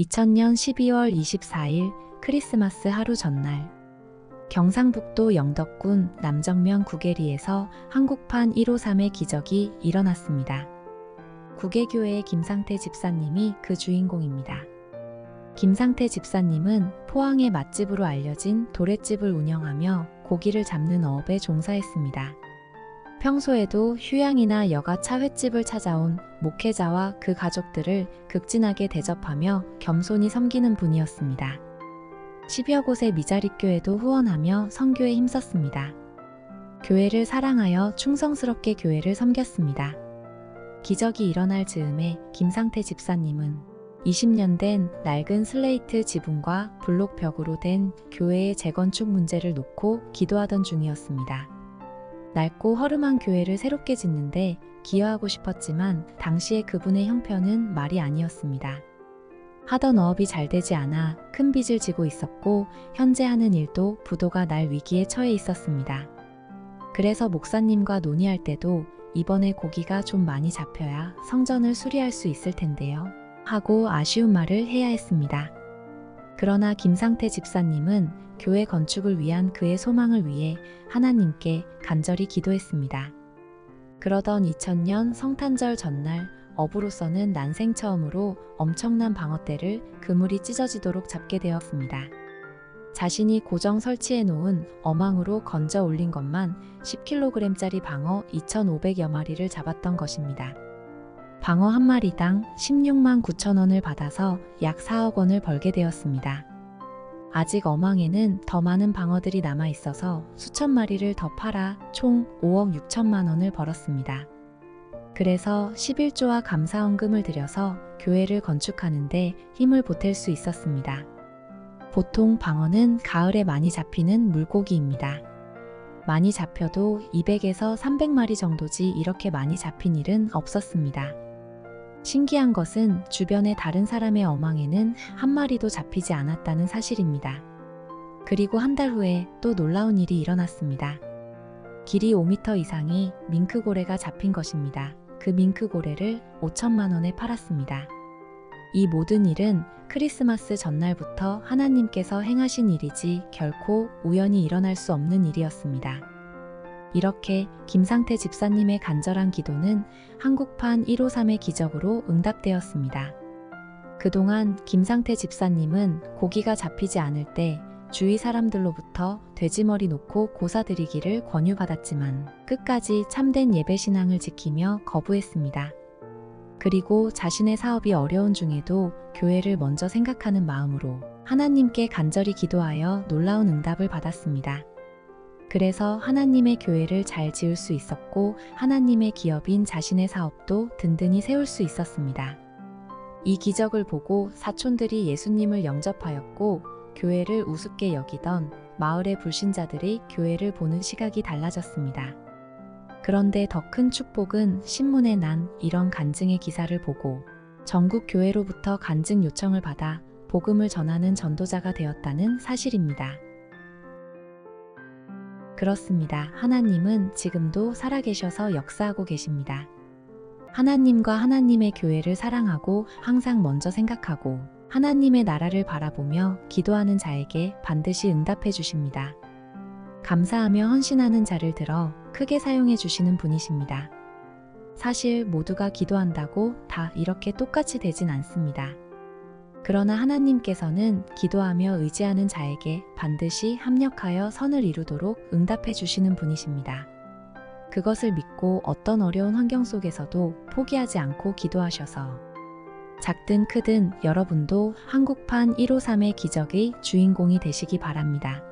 2000년 12월 24일 크리스마스 하루 전날, 경상북도 영덕군 남정면 구계리에서 한국판 153의 기적이 일어났습니다. 구계교회의 김상태 집사님이 그 주인공입니다. 김상태 집사님은 포항의 맛집으로 알려진 도랫집을 운영하며 고기를 잡는 어업에 종사했습니다. 평소에도 휴양이나 여가차 횟집을 찾아온 목회자와 그 가족들을 극진하게 대접하며 겸손히 섬기는 분이었습니다. 10여 곳의 미자립교회도 후원하며 선교에 힘썼습니다. 교회를 사랑하여 충성스럽게 교회를 섬겼습니다. 기적이 일어날 즈음에 김상태 집사님은 20년 된 낡은 슬레이트 지붕과 블록벽으로 된 교회의 재건축 문제를 놓고 기도하던 중이었습니다. 낡고 허름한 교회를 새롭게 짓는데 기여하고 싶었지만 당시의 그분의 형편은 말이 아니었습니다. 하던 어업이 잘 되지 않아 큰 빚을 지고 있었고 현재 하는 일도 부도가 날 위기에 처해 있었습니다. 그래서 목사님과 논의할 때도 이번에 고기가 좀 많이 잡혀야 성전을 수리할 수 있을 텐데요. 하고 아쉬운 말을 해야 했습니다. 그러나 김상태 집사님은 교회 건축을 위한 그의 소망을 위해 하나님께 간절히 기도했습니다. 그러던 2000년 성탄절 전날 어부로서는 난생 처음으로 엄청난 방어대를 그물이 찢어지도록 잡게 되었습니다. 자신이 고정 설치해 놓은 어망으로 건져 올린 것만 10kg짜리 방어 2,500여 마리를 잡았던 것입니다. 방어 한 마리당 16만 9천 원을 받아서 약 4억 원을 벌게 되었습니다. 아직 어망에는 더 많은 방어들이 남아 있어서 수천 마리를 더 팔아 총 5억 6천만 원을 벌었습니다. 그래서 11조와 감사헌금을 들여서 교회를 건축하는데 힘을 보탤 수 있었습니다. 보통 방어는 가을에 많이 잡히는 물고기입니다. 많이 잡혀도 200에서 300마리 정도지 이렇게 많이 잡힌 일은 없었습니다. 신기한 것은 주변의 다른 사람의 어망에는 한 마리도 잡히지 않았다는 사실입니다. 그리고 한 달 후에 또 놀라운 일이 일어났습니다. 길이 5m 이상의 밍크고래가 잡힌 것입니다. 그 밍크고래를 5천만 원에 팔았습니다. 이 모든 일은 크리스마스 전날부터 하나님께서 행하신 일이지 결코 우연히 일어날 수 없는 일이었습니다. 이렇게 김상태 집사님의 간절한 기도는 한국판 153의 기적으로 응답되었습니다. 그동안 김상태 집사님은 고기가 잡히지 않을 때 주위 사람들로부터 돼지머리 놓고 고사드리기를 권유받았지만 끝까지 참된 예배신앙을 지키며 거부했습니다. 그리고 자신의 사업이 어려운 중에도 교회를 먼저 생각하는 마음으로 하나님께 간절히 기도하여 놀라운 응답을 받았습니다. 그래서 하나님의 교회를 잘 지을 수 있었고 하나님의 기업인 자신의 사업도 든든히 세울 수 있었습니다. 이 기적을 보고 사촌들이 예수님을 영접하였고 교회를 우습게 여기던 마을의 불신자들이 교회를 보는 시각이 달라졌습니다. 그런데 더 큰 축복은 신문에 난 이런 간증의 기사를 보고 전국 교회로부터 간증 요청을 받아 복음을 전하는 전도자가 되었다는 사실입니다. 그렇습니다. 하나님은 지금도 살아계셔서 역사하고 계십니다. 하나님과 하나님의 교회를 사랑하고 항상 먼저 생각하고 하나님의 나라를 바라보며 기도하는 자에게 반드시 응답해 주십니다. 감사하며 헌신하는 자를 들어 크게 사용해 주시는 분이십니다. 사실 모두가 기도한다고 다 이렇게 똑같이 되진 않습니다. 그러나 하나님께서는 기도하며 의지하는 자에게 반드시 합력하여 선을 이루도록 응답해 주시는 분이십니다. 그것을 믿고 어떤 어려운 환경 속에서도 포기하지 않고 기도하셔서 작든 크든 여러분도 한국판 153의 기적의 주인공이 되시기 바랍니다.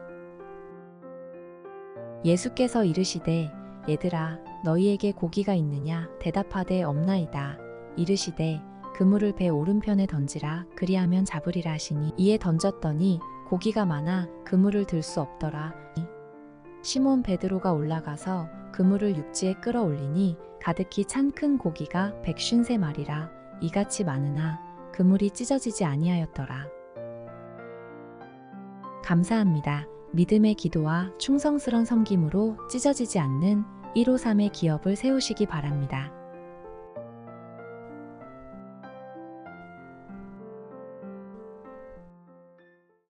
예수께서 이르시되 얘들아 너희에게 고기가 있느냐 대답하되 없나이다. 이르시되 그물을 배 오른편에 던지라 그리하면 잡으리라 하시니 이에 던졌더니 고기가 많아 그물을 들 수 없더라. 시몬 베드로가 올라가서 그물을 육지에 끌어올리니 가득히 찬 큰 고기가 153마리라 이같이 많으나 그물이 찢어지지 아니하였더라. 감사합니다. 믿음의 기도와 충성스런 섬김으로 찢어지지 않는 153의 기업을 세우시기 바랍니다.